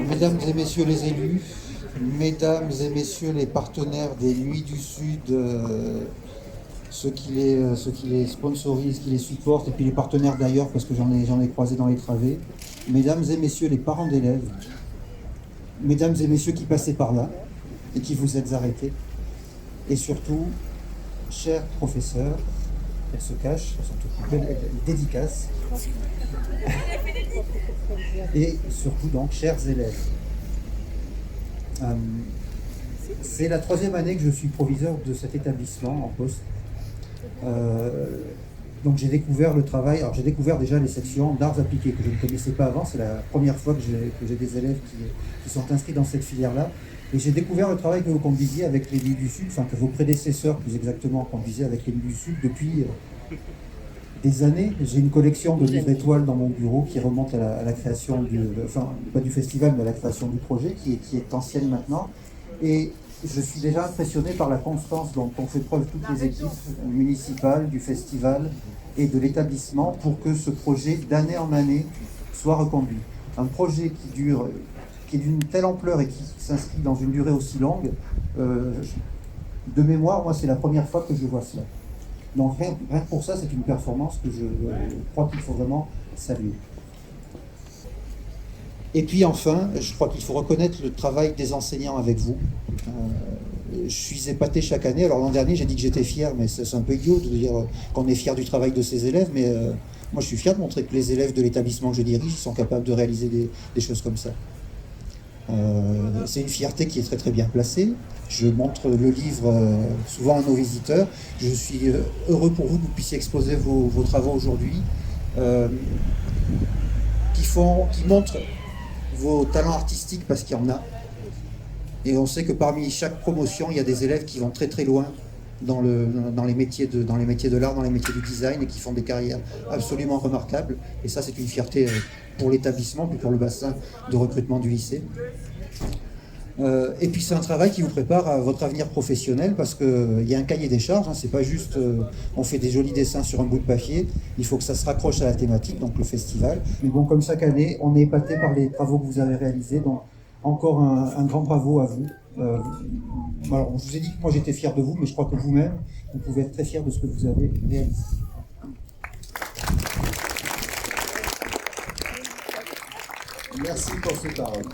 Mesdames et messieurs les élus, mesdames et messieurs les partenaires des Nuits du Sud, ceux qui les sponsorisent, qui les supportent, et puis les partenaires d'ailleurs, parce que j'en ai croisé dans les travées, mesdames et messieurs les parents d'élèves, mesdames et messieurs qui passaient par là et qui vous êtes arrêtés, et surtout, chers professeurs, elles se cachent, elles sont toutes belles, dédicaces, et surtout donc, chers élèves. C'est la 3e année que je suis proviseur de cet établissement en poste. Donc j'ai découvert le travail, alors j'ai découvert déjà les sections d'arts appliqués que je ne connaissais pas avant, c'est la première fois que j'ai des élèves qui sont inscrits dans cette filière-là. Et j'ai découvert le travail que vous conduisiez avec les Nuits du Sud, enfin que vos prédécesseurs plus exactement conduisaient avec les Nuits du Sud depuis des années. J'ai une collection de livres étoiles dans mon bureau qui remonte à la création enfin pas du festival, mais à la création du projet qui est ancienne maintenant. Et je suis déjà impressionné par la constance dont ont fait preuve toutes les équipes municipales, du festival et de l'établissement pour que ce projet d'année en année soit reconduit. Un projet qui est d'une telle ampleur et qui s'inscrit dans une durée aussi longue, de mémoire, moi c'est la première fois que je vois cela. Donc rien que pour ça, c'est une performance que je crois qu'il faut vraiment saluer. Et puis enfin, je crois qu'il faut reconnaître le travail des enseignants avec vous. Je suis épaté chaque année. Alors l'an dernier, j'ai dit que j'étais fier, mais c'est un peu idiot de dire qu'on est fier du travail de ses élèves, mais moi je suis fier de montrer que les élèves de l'établissement que je dirige sont capables de réaliser des choses comme ça. C'est une fierté qui est très très bien placée. Je montre le livre souvent à nos visiteurs. Je suis heureux pour vous que vous puissiez exposer vos travaux aujourd'hui, qui montrent vos talents artistiques parce qu'il y en a. Et on sait que parmi chaque promotion, il y a des élèves qui vont très très loin dans les métiers de l'art, dans les métiers du design et qui font des carrières absolument remarquables. Et ça, c'est une fierté pour l'établissement, puis pour le bassin de recrutement du lycée. Et puis c'est un travail qui vous prépare à votre avenir professionnel parce qu'il y a un cahier des charges, hein, c'est pas juste on fait des jolis dessins sur un bout de papier, il faut que ça se raccroche à la thématique, donc le festival. Mais bon, comme chaque année, on est épaté par les travaux que vous avez réalisés, donc encore un grand bravo à vous. Alors, je vous ai dit que moi j'étais fier de vous, mais je crois que vous-même, vous pouvez être très fier de ce que vous avez réalisé. Merci pour ces paroles.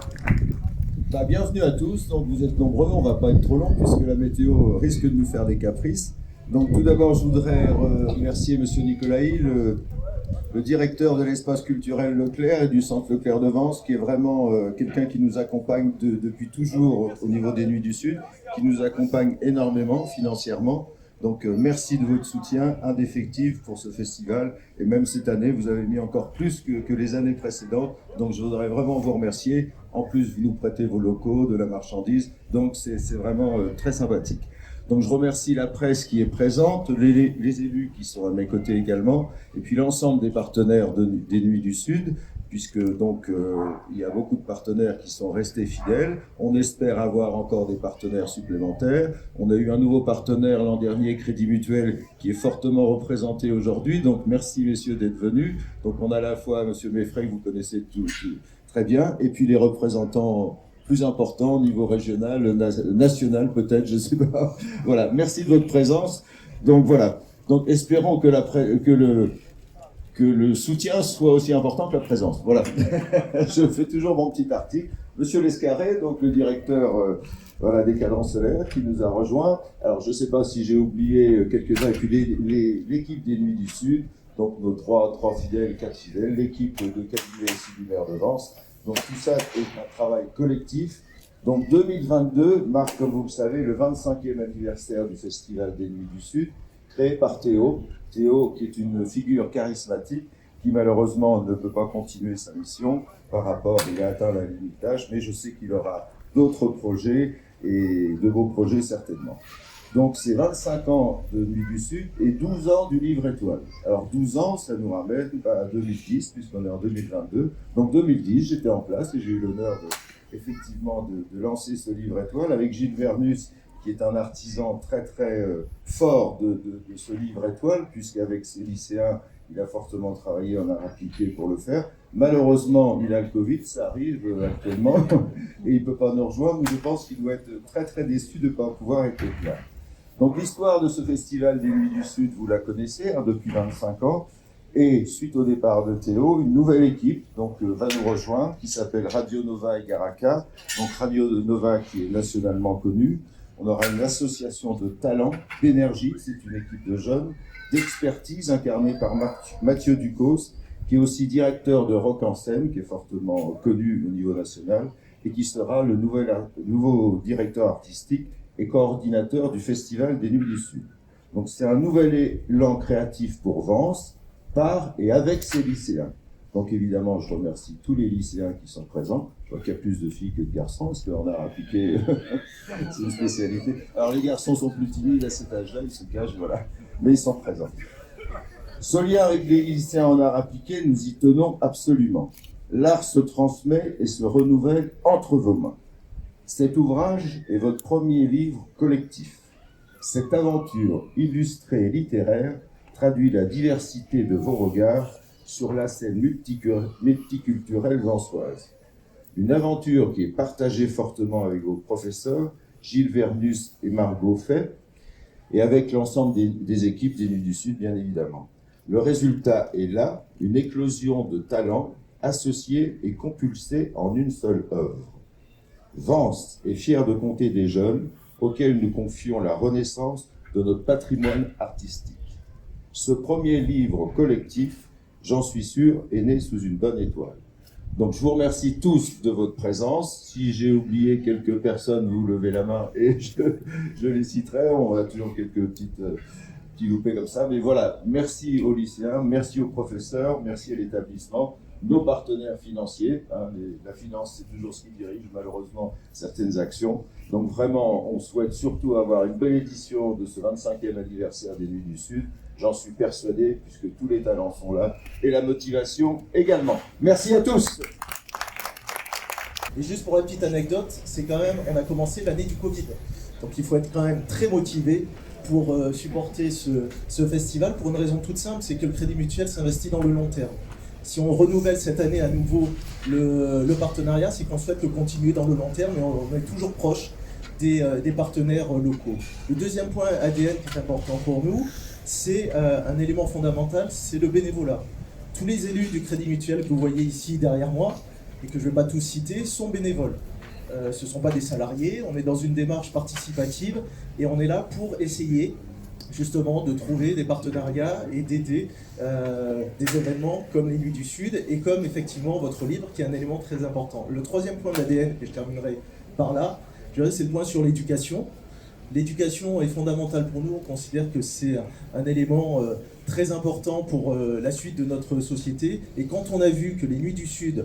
Bienvenue à tous, donc vous êtes nombreux, on ne va pas être trop long puisque la météo risque de nous faire des caprices. Donc tout d'abord je voudrais remercier M. Nicolaï, le directeur de l'espace culturel Leclerc et du centre Leclerc de Vence, qui est vraiment quelqu'un qui nous accompagne depuis toujours au niveau des Nuits du Sud, qui nous accompagne énormément financièrement. Donc merci de votre soutien indéfectible pour ce festival. Et même cette année, vous avez mis encore plus que les années précédentes. Donc je voudrais vraiment vous remercier. En plus, vous nous prêtez vos locaux, de la marchandise. Donc c'est vraiment très sympathique. Donc je remercie la presse qui est présente, les élus qui sont à mes côtés également, et puis l'ensemble des partenaires des Nuits du Sud, puisque donc il y a beaucoup de partenaires qui sont restés fidèles. On espère avoir encore des partenaires supplémentaires. On a eu un nouveau partenaire l'an dernier, Crédit Mutuel, qui est fortement représenté aujourd'hui. Donc merci messieurs d'être venus. Donc on a à la fois monsieur Meffray, que vous connaissez tout très bien, et puis les représentants plus importants au niveau régional, national peut-être, je ne sais pas. Voilà, merci de votre présence. Donc voilà. Donc espérons que que le soutien soit aussi important que la présence. Voilà, je fais toujours mon petit article. Monsieur Lescarré, donc le directeur voilà, des Cadences Solaires, qui nous a rejoints. Alors, je ne sais pas si j'ai oublié quelques-uns, et puis l'équipe des Nuits du Sud, donc nos trois fidèles, 4 fidèles, l'équipe de cabinet ici du maire de Vence. Donc, tout ça est un travail collectif. Donc, 2022 marque, comme vous le savez, le 25e anniversaire du Festival des Nuits du Sud, créé par Théo. Théo, qui est une figure charismatique, qui malheureusement ne peut pas continuer sa mission par rapport, il a atteint la limite d'âge, mais je sais qu'il aura d'autres projets, et de beaux projets certainement. Donc c'est 25 ans de Nuit du Sud et 12 ans du Livre Étoile. Alors 12 ans, ça nous ramène à 2010, puisqu'on est en 2022. Donc 2010, j'étais en place et j'ai eu l'honneur effectivement de lancer ce Livre Étoile avec Gilles Vernus, qui est un artisan très très fort de ce Livre Étoile, puisqu'avec ses lycéens, il a fortement travaillé en art appliqué pour le faire. Malheureusement, il a le Covid, ça arrive actuellement, et il ne peut pas nous rejoindre, mais je pense qu'il doit être très très déçu de ne pas pouvoir être là. Donc l'histoire de ce festival des Nuits du Sud, vous la connaissez depuis 25 ans, et suite au départ de Théo, une nouvelle équipe donc, va nous rejoindre, qui s'appelle Radio Nova et Garaka. Donc Radio Nova qui est nationalement connue. On aura une association de talents, d'énergie, c'est une équipe de jeunes, d'expertise incarnée par Mathieu Ducos, qui est aussi directeur de Rock en Scène, qui est fortement connu au niveau national, et qui sera le nouveau directeur artistique et coordinateur du Festival des Nuits du Sud. Donc c'est un nouvel élan créatif pour Vence, par et avec ses lycéens. Donc évidemment, je remercie tous les lycéens qui sont présents. Je vois qu'il y a plus de filles que de garçons, parce qu'en art appliqué, c'est une spécialité. Alors les garçons sont plus timides à cet âge-là, ils se cachent, voilà. Mais ils sont présents. Ce lien avec les lycéens en art appliqué, nous y tenons absolument. L'art se transmet et se renouvelle entre vos mains. Cet ouvrage est votre premier livre collectif. Cette aventure illustrée et littéraire traduit la diversité de vos regards sur la scène multiculturelle vensoise. Une aventure qui est partagée fortement avec vos professeurs, Gilles Vernus et Margot Fay, et avec l'ensemble des équipes des Nuits du Sud, bien évidemment. Le résultat est là, une éclosion de talents associés et compulsés en une seule œuvre. Vence est fier de compter des jeunes auxquels nous confions la renaissance de notre patrimoine artistique. Ce premier livre collectif, j'en suis sûr, est né sous une bonne étoile. Donc je vous remercie tous de votre présence. Si j'ai oublié quelques personnes, vous levez la main et je les citerai. On a toujours quelques petits loupés comme ça. Mais voilà, merci aux lycéens, merci aux professeurs, merci à l'établissement, nos partenaires financiers. La finance, c'est toujours ce qui dirige malheureusement certaines actions. Donc vraiment, on souhaite surtout avoir une belle édition de ce 25e anniversaire des Nuits du Sud. J'en suis persuadé, puisque tous les talents sont là, et la motivation également. Merci à tous. Et juste pour une petite anecdote, c'est quand même, on a commencé l'année du Covid. Donc il faut être quand même très motivé pour supporter ce festival, pour une raison toute simple, c'est que le Crédit Mutuel s'investit dans le long terme. Si on renouvelle cette année à nouveau le partenariat, c'est qu'on souhaite le continuer dans le long terme, et on est toujours proche des partenaires locaux. Le deuxième point ADN qui est important pour nous, c'est un élément fondamental, c'est le bénévolat. Tous les élus du Crédit Mutuel que vous voyez ici derrière moi, et que je ne vais pas tous citer, sont bénévoles. Ce ne sont pas des salariés, on est dans une démarche participative, et on est là pour essayer justement de trouver des partenariats et d'aider des événements comme les Nuits du Sud, et comme effectivement votre livre, qui est un élément très important. Le troisième point de l'ADN, et je terminerai par là, c'est le point sur l'éducation. L'éducation est fondamentale pour nous, on considère que c'est un élément très important pour la suite de notre société. Et quand on a vu que les Nuits du Sud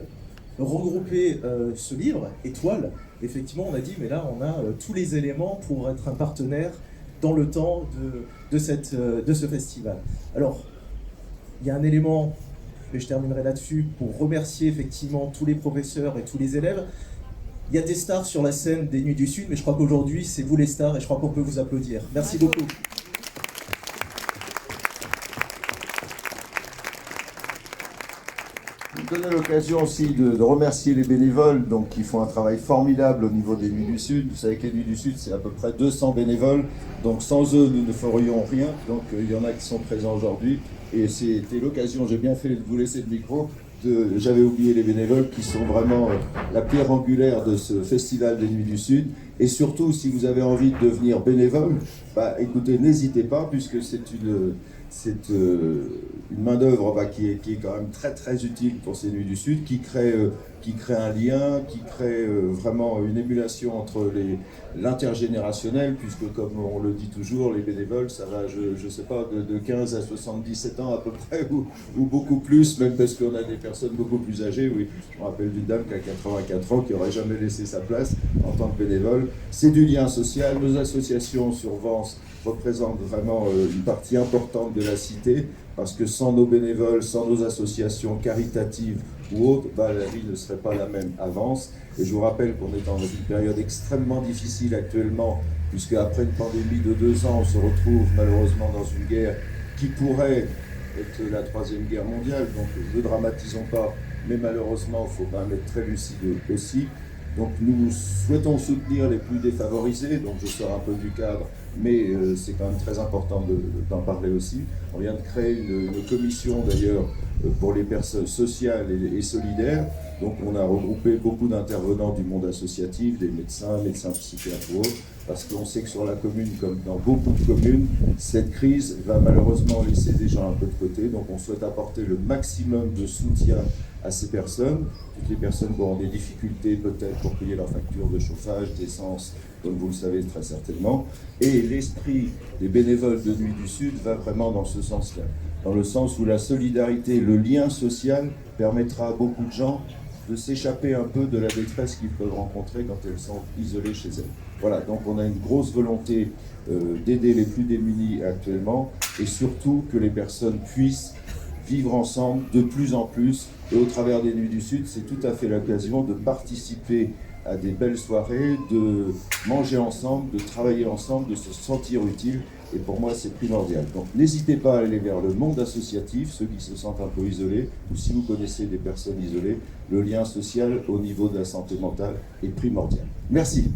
regroupaient ce livre, Étoile, effectivement on a dit, mais là on a tous les éléments pour être un partenaire dans le temps de ce festival. Alors, il y a un élément, et je terminerai là-dessus, pour remercier effectivement tous les professeurs et tous les élèves. Il y a des stars sur la scène des Nuits du Sud, mais je crois qu'aujourd'hui, c'est vous les stars, et je crois qu'on peut vous applaudir. Merci beaucoup. me donner l'occasion aussi de remercier les bénévoles donc, qui font un travail formidable au niveau des Nuits du Sud. Vous savez que les Nuits du Sud, c'est à peu près 200 bénévoles. Donc sans eux, nous ne ferions rien. Donc il y en a qui sont présents aujourd'hui. Et c'était l'occasion, j'ai bien fait de vous laisser le micro. J'avais oublié les bénévoles qui sont vraiment la pierre angulaire de ce festival des Nuits du Sud. Et surtout, si vous avez envie de devenir bénévole, bah, écoutez, n'hésitez pas, puisque c'est une main-d'œuvre qui est quand même très très utile pour ces Nuits du Sud, qui crée un lien, qui crée vraiment une émulation entre l'intergénérationnel, puisque comme on le dit toujours, les bénévoles, ça va, je ne sais pas, de 15 à 77 ans à peu près, ou beaucoup plus, même parce qu'on a des personnes beaucoup plus âgées. Oui, je me rappelle d'une dame qui a 84 ans, qui n'aurait jamais laissé sa place en tant que bénévole. C'est du lien social. Nos associations sur Vence représentent vraiment une partie importante de la cité, parce que sans nos bénévoles, sans nos associations caritatives ou autres, bah, la vie ne serait pas la même à Vence. Et je vous rappelle qu'on est dans une période extrêmement difficile actuellement, puisque après une pandémie de 2 ans, on se retrouve malheureusement dans une guerre qui pourrait être la 3e guerre mondiale. Donc ne dramatisons pas, mais malheureusement, il faut quand même être très lucide aussi. Donc nous souhaitons soutenir les plus défavorisés, donc je sors un peu du cadre, mais c'est quand même très important d'en parler aussi. On vient de créer une commission d'ailleurs pour les personnes sociales et solidaires. Donc on a regroupé beaucoup d'intervenants du monde associatif, des médecins psychiatres ou autres, parce qu'on sait que sur la commune, comme dans beaucoup de communes, cette crise va malheureusement laisser des gens un peu de côté. Donc on souhaite apporter le maximum de soutien à ces personnes, toutes les personnes qui auront des difficultés peut-être pour payer leurs factures de chauffage, d'essence, comme vous le savez très certainement. Et l'esprit des bénévoles de Nuits du Sud va vraiment dans ce sens-là, dans le sens où la solidarité, le lien social permettra à beaucoup de gens de s'échapper un peu de la détresse qu'ils peuvent rencontrer quand elles sont isolées chez elles. Voilà, donc on a une grosse volonté d'aider les plus démunis actuellement, et surtout que les personnes puissent vivre ensemble de plus en plus. Et au travers des Nuits du Sud, c'est tout à fait l'occasion de participer à des belles soirées, de manger ensemble, de travailler ensemble, de se sentir utile. Et pour moi, c'est primordial. Donc n'hésitez pas à aller vers le monde associatif, ceux qui se sentent un peu isolés, ou si vous connaissez des personnes isolées, le lien social au niveau de la santé mentale est primordial. Merci.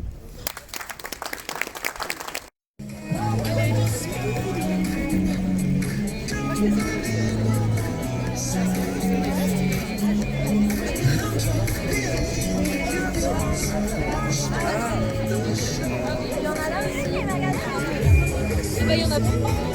Il y en a là aussi, il y en a là. Il y en a beaucoup.